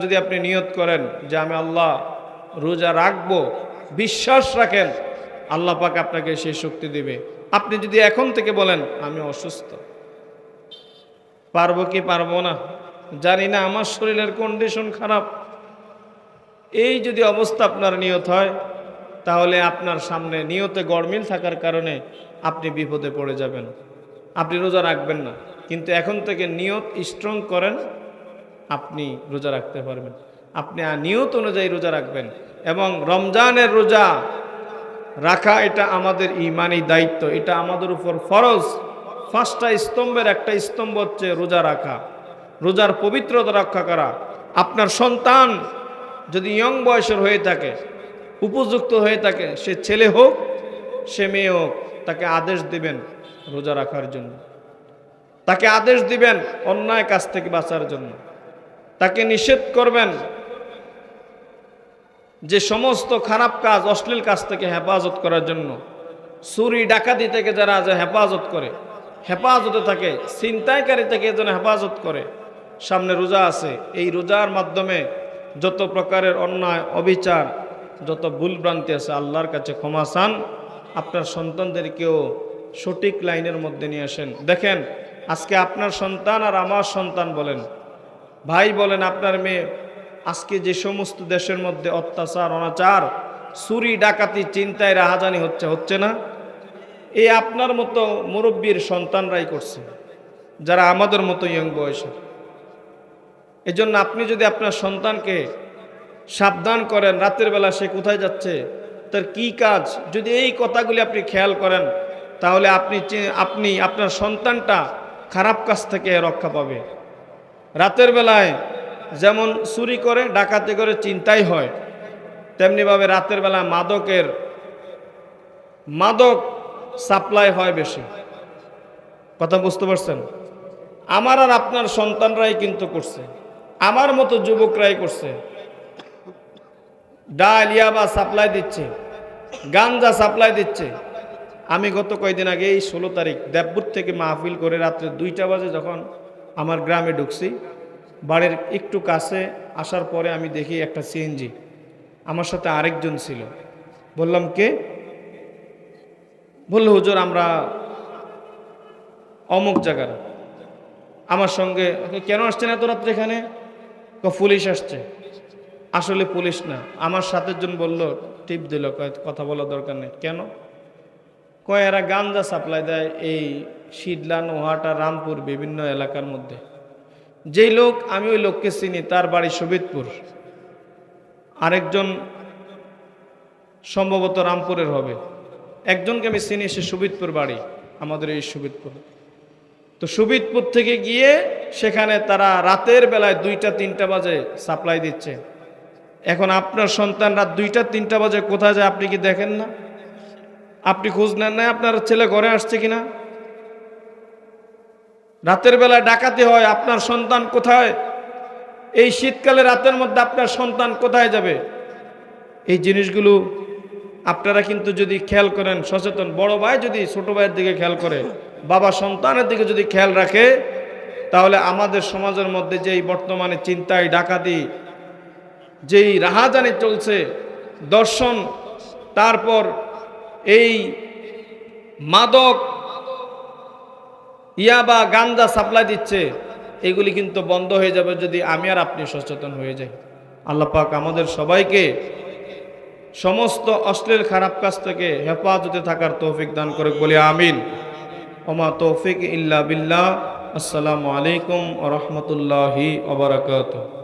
যদি আপনি নিয়ত করেন যে আমি আল্লাহ রোজা রাখবো, বিশ্বাস রাখেন আল্লাহ পাক আপনাকে সেই শক্তি দিবে। আপনি যদি এখন থেকে বলেন আমি অসুস্থ, পারবো কি পারবো না জানি না, আমার শরীরের কন্ডিশন খারাপ, এই যদি অবস্থা আপনার নিয়ত হয়, তাহলে আপনার সামনে নিয়তে গড়মিল থাকার কারণে আপনি বিপদে পড়ে যাবেন, আপনি রোজা রাখবেন না। কিন্তু এখন থেকে নিয়ত স্ট্রং করেন, আপনি রোজা রাখতে পারবেন। আপনি নিয়ত অনুযায়ী রোজা রাখবেন। এবং রমজানের রোজা রাখা এটা আমাদের ঈমানি দায়িত্ব, এটা আমাদের উপর ফরজ। পাঁচটা স্তম্ভের একটা স্তম্ভ হচ্ছে রোজা রাখা, রোজার পবিত্রতা রক্ষা করা। আপনার সন্তান যদি ইয়ং বয়সের হয়ে থাকে, উপযুক্ত হয়ে থাকে, সে ছেলে হোক সে মেয়ে হোক, তাকে আদেশ দিবেন রোজা রাখার জন্য, তাকে আদেশ দিবেন অন্যায় কাজ থেকে বাঁচার জন্য, তাকে নিষেধ করবেন যে সমস্ত খারাপ কাজ অশ্লীল কাজ থেকে হেফাজত করার জন্য। চুরি ডাকাতি থেকে যারা হেফাজত করে, হেফাজতে থাকে, ছিনতাইকারী থেকে যেন হেফাজত করে। সামনে রোজা আছে, এই রোজার মাধ্যমে যত প্রকারের অন্যায় অবিচার, যত ভুলভ্রান্তি আছে আল্লাহর কাছে ক্ষমা চান। আপনার সন্তানদেরকেও সঠিক লাইনের মধ্যে নিয়ে আসেন। দেখেন আজকে আপনার সন্তান আর আমার সন্তান বলেন, ভাই বলেন, আপনার মেয়ে, আজকে যে সমস্ত দেশের মধ্যে অত্যাচার অনাচার, চুরি ডাকাতি চিন্তায় রাহাজানি হচ্ছে না, এই আপনার মতো মুরব্বীর সন্তানরাই করছে, যারা আমাদের মতো ইয়ং বয়সের। এজন্য আপনি যদি আপনার সন্তানকে সাবধান করেন, রাতের বেলা সে কোথায় যাচ্ছে, তার কি কাজ, যদি এই কথাগুলি আপনি খেয়াল করেন, তাহলে আপনি আপনার সন্তানটা খারাপ কাজ থেকে রক্ষা পাবে। রাতের বেলায় যেমন চুরি করে ডাকাতি করে চিন্তাই হয়, তেমনিভাবে রাতের বেলা মাদক সাপ্লাই হয় বেশি। কথা বুঝতে পারছেন? আমার আর আপনার সন্তানরাই কিন্তু করছে, আমার মতো যুবকরাই করছে। ডাল ইয়াবা সাপ্লাই দিচ্ছে, গাঞ্জা সাপ্লাই দিচ্ছে। আমি গত কয়েকদিন আগে এই 16 তারিখ দেবপুর থেকে মাহফিল করে রাত্রে 2টা বাজে যখন আমার গ্রামে ঢুকছি, বাড়ির একটু কাছে আসার পরে আমি দেখি একটা সিএনজি, আমার সাথে আরেকজন ছিল। বললাম কে? বলল হুজুর আমরা অমুক জায়গার। আমার সঙ্গে, কেন আসছেন এত রাত্রে এখানে? পুলিশ আসছে। আসলে পুলিশ না, আমার সাথে জন বলল, টিপ দিল, কথা বলার দরকার নেই। কেন? কয় এরা গাঞ্জা সাপ্লাই দেয় এই শীতলা, নোহাটা, রামপুর বিভিন্ন এলাকার মধ্যে। যেই লোক, আমি ওই লোককে চিনি, তার বাড়ি শোভিতপুর, আরেকজন সম্ভবত রামপুরের হবে, একজনকে আমি চিনি, সে শোভিতপুর বাড়ি, আমাদের এই শোভিতপুর। তো শোভিতপুর থেকে গিয়ে সেখানে তারা রাতের বেলায় 2টা-3টা বাজে সাপ্লাই দিচ্ছে। এখন আপনার সন্তান রাত 2টা-3টা বাজে কোথায় যায় আপনি কি দেখেন না? আপনি খোঁজ নেন না আপনার ছেলে ঘরে আসছে কিনা? রাতের বেলায় ডাকাতি হয়, আপনার সন্তান কোথায়? এই শীতকালে রাতের মধ্যে আপনার সন্তান কোথায় যাবে? এই জিনিসগুলো আপনারা কিন্তু যদি খেয়াল করেন, সচেতন বড় ভাই যদি ছোট ভাইয়ের দিকে খেয়াল করে, বাবা সন্তানের দিকে যদি খেয়াল রাখে, তাহলে আমাদের সমাজের মধ্যে যেই বর্তমানে চিন্তায় ডাকাতি, যেই রাহাজানি চলছে, দর্শন, তারপর এই মাদক ইয়াবা গাঞ্জা সাপ্লাই দিচ্ছে, এগুলি কিন্তু বন্ধ হয়ে যাবে যদি আমি আর আপনি সচেতন হয়ে যাই। আল্লাহ পাক আমাদের সবাইকে সমস্ত অশ্লীল খারাপ কাজ থেকে হেফাজতে থাকার তৌফিক দান করে, বলি আমিন। ওমা তৌফিক ইল্লা বিল্লাহ। আসসালামু আলাইকুম ওয়া রাহমাতুল্লাহি ওয়া বারাকাতুহু।